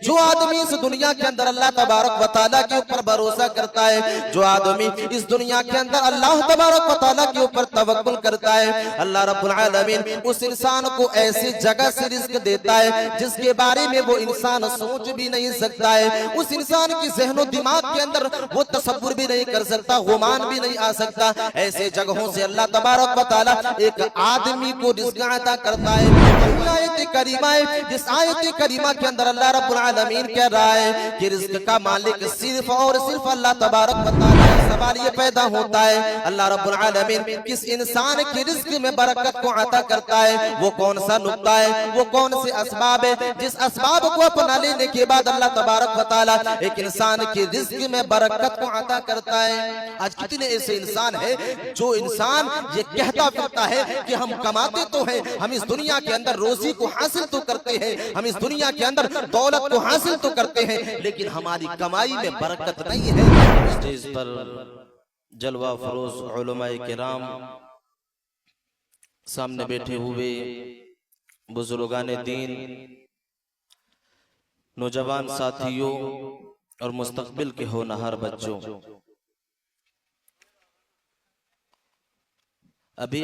جو آدمی اس دنیا کے اندر اللہ تبارک و تعالیٰ کے اوپر بھروسہ کرتا ہے، جو آدمی اس دنیا کے اندر اللہ تبارک و تعالیٰ کے اوپر توکل کرتا ہے، اللہ رب العالمین اس انسان کو ایسی جگہ سے رزق دیتا ہے جس کے بارے میں وہ انسان سوچ بھی نہیں سکتا ہے، اس انسان کی ذہن و دماغ کے اندر وہ تصور بھی نہیں کر سکتا، گمان بھی نہیں آ سکتا۔ ایسے جگہوں سے اللہ تبارک و تعالیٰ ایک آدمی کو رزق عطا کرتا ہے۔ آیت کریمہ ہے، جس آیت کریمہ کے اندر اللہ رب العالمین کہہ رہا ہے کہ رزق کا مالک صرف اور صرف اللہ تبارک و تعالیٰ ہے۔ سوال یہ پیدا ہوتا ہے اللہ رب العالمین کس انسان کی رزق میں برکت کو عطا کرتا ہے؟ وہ کون سا نقطہ ہے، وہ کون سے اسباب ہے جس اسباب کو اپنا لینے کے بعد اللہ تبارک و تعالیٰ ایک انسان کی رزق میں برکت کو عطا کرتا ہے؟ آج کتنے ایسے انسان ہیں جو انسان یہ کہتا پھرتا ہے کہ ہم کماتے تو ہیں، ہم اس دنیا کے اندر روزی کو حاصل تو کرتے ہیں، ہم اس دنیا کے اندر دولت کو حاصل تو کرتے ہیں، لیکن ہماری کمائی میں برکت نہیں ہے۔ اسٹیج پر جلوہ فروز علماء کرام، سامنے بیٹھے ہوئے بزرگان دین، نوجوان ساتھیوں اور مستقبل کے ہونہار بچوں، ابھی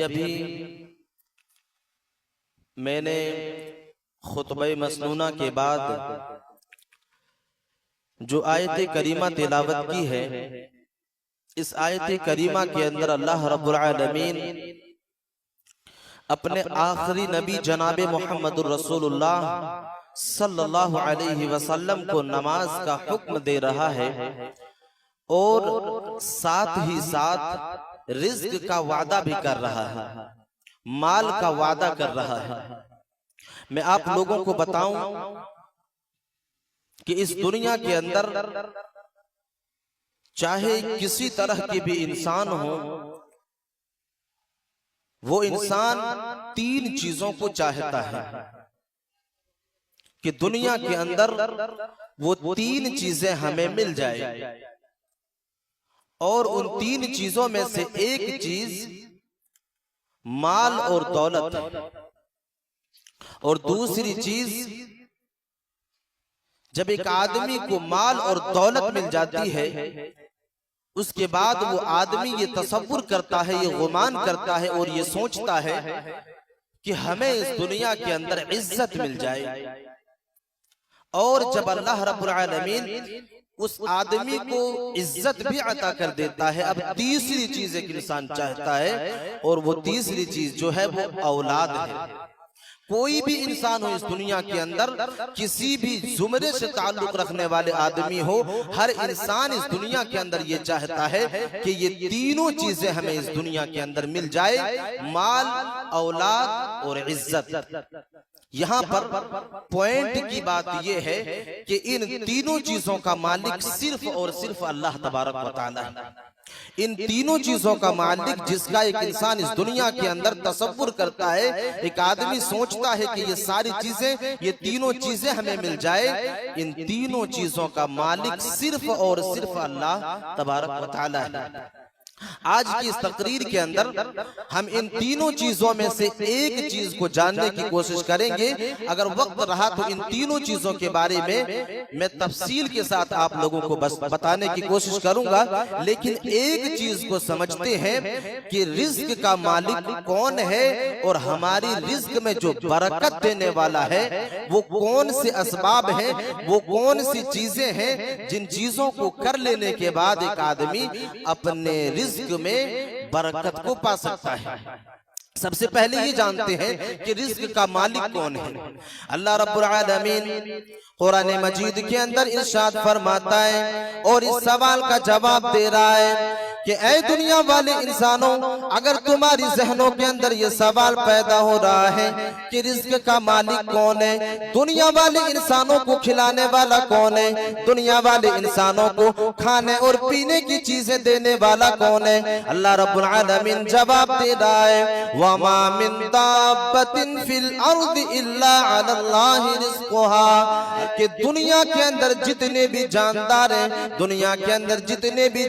میں نے خطبہ مسنونہ کے بعد جو آیت کریمہ تلاوت کی ہے، اس آیت کریمہ کے اندر اللہ رب العالمین اپنے آخری نبی جناب محمد الرسول اللہ صلی اللہ علیہ وسلم کو نماز کا حکم دے رہا ہے، اور ساتھ ہی ساتھ رزق کا وعدہ بھی کر رہا ہے، مال کا وعدہ کر رہا ہے۔ میں آپ لوگوں کو بتاؤں کہ اس دنیا کے اندر چاہے کسی طرح کے بھی انسان ہو، وہ انسان تین چیزوں کو چاہتا ہے کہ دنیا کے اندر وہ تین چیزیں ہمیں مل جائے، اور ان تین چیزوں میں سے ایک چیز مال اور دولت، اور دوسری چیز جب ایک آدمی کو مال اور دولت مل جاتی ہے، اس کے بعد وہ آدمی یہ تصور کرتا ہے، یہ گمان کرتا ہے اور یہ سوچتا ہے کہ ہمیں اس دنیا کے اندر عزت مل جائے۔ اور جب اللہ رب العالمین اس آدمی کو عزت بھی عطا کر دیتا ہے، اب تیسری چیز ایک انسان چاہتا ہے، اور وہ تیسری چیز جو ہے وہ اولاد ہے۔ کوئی بھی انسان ہو اس دنیا کے اندر، کسی بھی زمرے سے تعلق رکھنے والے آدمی ہو، ہر انسان اس دنیا کے اندر یہ چاہتا ہے کہ یہ تینوں چیزیں ہمیں اس دنیا کے اندر مل جائے، مال، اولاد اور عزت۔ یہاں پر پوائنٹ کی بات یہ ہے کہ ان تینوں چیزوں کا مالک صرف اور صرف اللہ تبارک و تعالیٰ ہے۔ ان تینوں چیزوں کا مالک جس کا ایک انسان اس دنیا کے اندر تصور کرتا ہے، ایک آدمی سوچتا ہے کہ یہ ساری چیزیں، یہ تینوں چیزیں ہمیں مل جائے، ان تینوں چیزوں کا مالک صرف اور صرف اللہ تبارک و تعالیٰ ہے۔ آج کی اس تقریر کے اندر ہم ان تینوں چیزوں میں سے ایک چیز کو جاننے کی کوشش کریں گے۔ اگر وقت رہا تو ان تینوں چیزوں کے بارے میں تفصیل کے ساتھ آپ لوگوں کو بس بتانے کی کوشش کروں گا، لیکن ایک چیز کو سمجھتے ہیں کہ رزق کا مالک کون ہے، اور ہماری رزق میں جو برکت دینے والا ہے وہ کون سے اسباب ہیں، وہ کون سی چیزیں ہیں جن چیزوں کو کر لینے کے بعد ایک آدمی اپنے رزق میں برکت کو پا سکتا ہے۔ سب سے پہلے یہ جانتے ہیں کہ رزق کا مالک کون ہے۔ اللہ رب العالمین قرآن مجید کے اندر ارشاد فرماتا ہے اور اس سوال کا جواب دے رہا ہے کہ اے دنیا والے انسانوں، اگر تمہاری ذہنوں کے اندر یہ سوال پیدا ہو رہا ہے کہ رزق کا مالک کون ہے، دنیا والے انسانوں کو کھلانے والا کون ہے، دنیا والے انسانوں کو کھانے اور پینے کی چیزیں دینے والا کون ہے، اللہ رب العالمین جواب دے رہا ہے وَمَا مِن دَابَّةٍ فِي الْأَرْضِ إِلَّا عَلَى اللَّهِ رِزْقُهَا، کہ دنیا کے اندر جتنے بھی جاندار ہیں، دنیا کے اندر جتنے بھی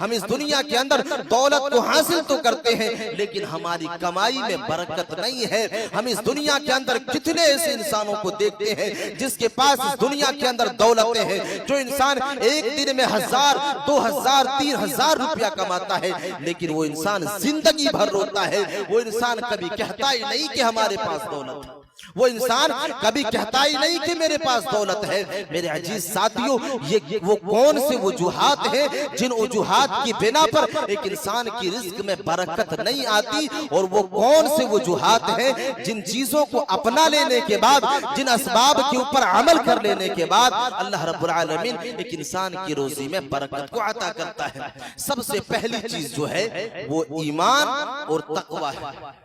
ہم اس دنیا کے اندر دولت کو حاصل تو کرتے ہیں, لیکن ہماری کمائی میں برکت نہیں ہے. ہم اس دنیا کے اندر کتنے ایسے انسانوں کو دیکھتے ہیں جس کے پاس اس دنیا کے اندر دولتیں ہیں, جو انسان ایک دن میں 1000, 2000, 3000 روپیہ کماتا ہے, لیکن وہ انسان زندگی بھر روتا ہے. وہ انسان کبھی کہتا ہی نہیں کہ ہمارے پاس دولت ہے, وہ انسان کبھی کہتا ہی نہیں کہ میرے پاس دولت ہے. میرے عزیز ساتھیوں, یہ وہ کون سے وجوہات ہیں جن وجوہات کی بنا پر ایک انسان کی رزق میں برکت نہیں آتی, اور وہ کون سے وجوہات ہیں جن چیزوں کو اپنا لینے کے بعد, جن اسباب کے اوپر عمل کر لینے کے بعد اللہ رب العالمین ایک انسان کی روزی میں برکت کو عطا کرتا ہے. سب سے پہلی چیز جو ہے وہ ایمان اور تقوی ہے.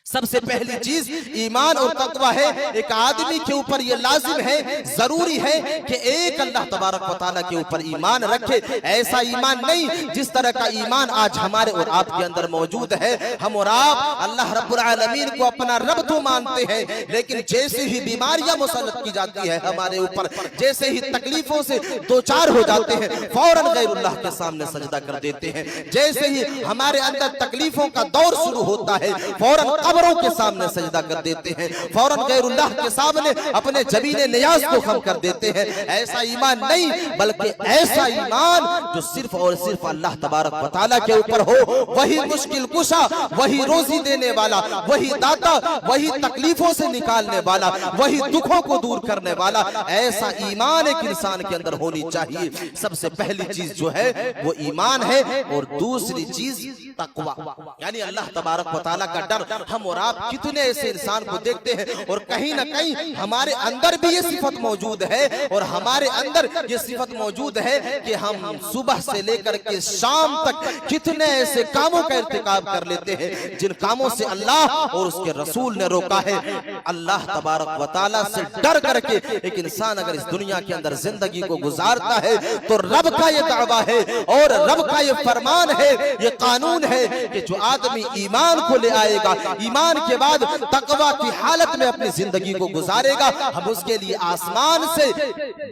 سب سے پہلی چیز ایمان اور تقوی ہے. ایک آدمی کے اوپر یہ لازم ہے, ضروری ہے کہ ایک اللہ تبارک و تعالیٰ کے اوپر ایمان رکھے. ایسا ایمان نہیں جس طرح کا ایمان آج ہمارے اور آپ کے اندر موجود ہے. ہم اور آپ اللہ رب العالمین کو اپنا رب تو مانتے ہیں, لیکن جیسے ہی بیماریاں مسلط کی جاتی ہے ہمارے اوپر, جیسے ہی تکلیفوں سے دوچار ہو جاتے ہیں, فوراً غیر اللہ کے سامنے سجدہ کر دیتے ہیں. جیسے ہی ہمارے اندر تکلیفوں کا دور شروع ہوتا ہے, فوراً قبروں کے سامنے سجدہ کر دیتے ہیں, فوراً غیر اللہ کے سامنے اپنے جبین نیاز کو خم کر دیتے ہیں. ایسا ایمان نہیں, بلکہ ایسا ایمان جو صرف اور صرف اللہ تبارک و تعالیٰ کے اوپر ہو. وہی مشکل کشا, وہی روزی دینے والا, وہی داتا, وہی تکلیفوں سے نکالنے والا, وہی دکھوں کو دور کرنے والا. ایسا ایمان ایک انسان کے اندر ہونی چاہیے. سب سے پہلی چیز جو ہے وہ ایمان ہے, اور دوسری چیز تقوی, یعنی اللہ تبارک و تعالیٰ کا ڈر. ہم اور آپ کتنے ایسے انسان کو دیکھتے ہیں, اور کہیں نہ کہیں ہمارے اندر بھی یہ صفت موجود ہے, اور ہمارے اندر یہ صفت موجود ہے کہ ہم صبح سے لے کر کے شام تک کتنے ایسے کاموں کا ارتکاب کر لیتے ہیں جن کاموں سے اللہ اور اس کے رسول نے روکا ہے. اللہ تبارک و تعالیٰ سے ڈر کر کے ایک انسان اگر اس دنیا کے اندر زندگی کو گزارتا ہے تو رب کا یہ دعویٰ ہے اور رب کا یہ فرمان ہے, یہ قانون ہے کہ جو آدمی ایمان کو لے آئے گا, ایمان کے بعد تقوی کی حالت میں اپنی زندگی کو گزارے گا, ہم اس کے لیے آسمان سے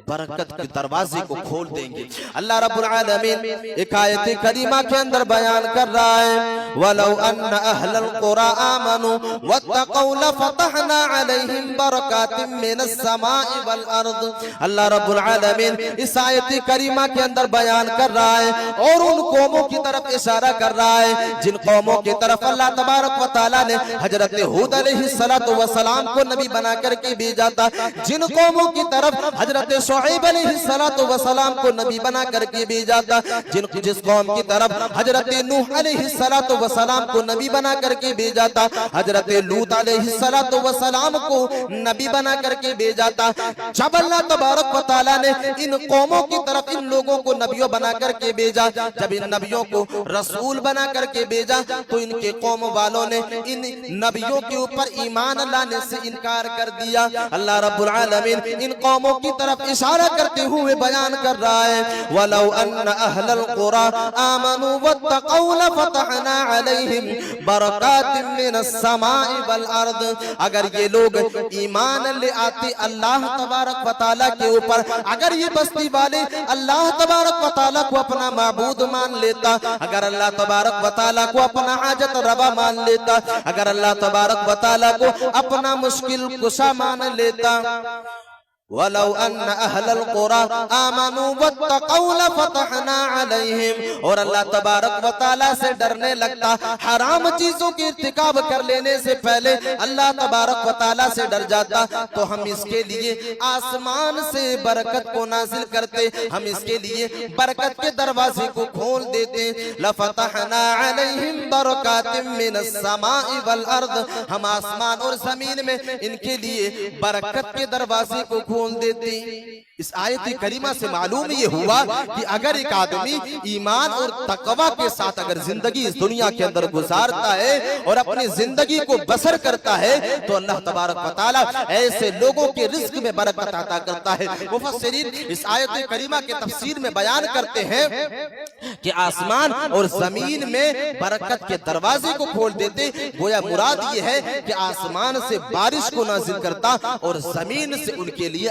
برکت کے دروازے کو کھول دیں گے. اللہ رب العالمین ایک آیت کریمہ کے اندر بیان کر رہا ہے, وَلَوْ أَنَّ أَهْلَ الْقُرَىٰ آمَنُوا وَاتَّقَوْا لَفَتَحْنَا عَلَيْهِمْ بَرَكَاتٍ مِّنَ السَّمَاءِ وَالْأَرْضِ. اللہ رب العالمین اس آیت کریمہ کے اندر بیان کر رہا ہے اور ان قوموں کی طرف اشارہ کر رہا ہے جن قوموں کی طرف اللہ تبارک و تعالیٰ نے حضرت ہود علیہ السلام کو نبی بنا کر کے بھیجا تھا, جن قوموں کی طرف حضرت شعیب علیہ السلام کو نبی بنا کر کے بھیجا تھا, جس قوم کی طرف حضرت نوح علیہ السلام کو نبی بنا کر کے بھیجا تھا, حضرت لوط علیہ السلام کو نبی بنا کر کے بھیجا تھا. جب اللہ تبارک و تعالیٰ نے ان قوموں کی طرف ان لوگوں کو نبیوں بنا کر کے بھیجا, جب ان نبیوں کو رسول بنا کر کے بھیجا تو ان کے قوم والوں نے ان نبیوں کے اوپر ایمان لانے سے انکار کر دیا. اللہ رب العالمین ان قوموں کی طرف اشارہ کرتے ہوئے بیان کر رہا ہے, وَلَوْ أَنَّ أَهْلَ الْقُرَىٰ آمَنُوا وَاتَّقَوْا لَفَتَحْنَا عَلَيْهِمْ بَرَكَاتٍ مِّنَ السَّمَاءِ وَالْأَرْضِ. اگر یہ لوگ ایمان لے آتے اللہ تبارک و تعالیٰ کے اوپر, اگر یہ بستی والے اللہ تبارک و تعالیٰ کو اپنا معبود مان لیتا, اگر اللہ تبارک و تعالیٰ کو اپنا حاجت روا مان لیتا, اگر اللہ تبارک و تعالیٰ کو اپنا مشکل کشا مان لیتا, وَلَوْ أَنَّ أَهْلَ الْقُرَىٰ آمَنُوا وَاتَّقَوْا لَفَتَحْنَا عَلَيْهِمْ. اور اللہ تبارک و تعالیٰ سے ڈرنے لگتا, حرام چیزوں کی ارتکاب کر لینے سے پہلے اللہ تبارک و تعالیٰ سے ڈر جاتا تو ہم اس کے لیے آسمان سے برکت کو نازل کرتے, ہم اس کے لیے برکت کے دروازے کو کھول دیتے. لَفَتَحْنَا عَلَيْهِمْ بَرَكَاتٍ مِّنَ السَّمَاءِ وَالْأَرْضِ. ہم آسمان اور زمین میں ان کے لیے برکت کے دروازے کو کھول دیتے. اس آیت کریمہ سے معلوم یہ ہوا کہ اگر ایک آدمی ایمان اور تقوی کے ساتھ اگر زندگی اس دنیا کے اندر گزارتا ہے اور اپنی زندگی کو بسر کرتا ہے تو اللہ تبارک و تعالیٰ ایسے لوگوں کے رزق میں برکت عطا کرتا ہے. مفسرین اس آیت کریمہ کے تفسیر میں بیان کرتے ہیں کہ آسمان اور زمین میں برکت کے دروازے کو کھول دیتے, گویا مراد یہ ہے کہ آسمان سے بارش کو نازل کرتا اور زمین سے ان کے لیے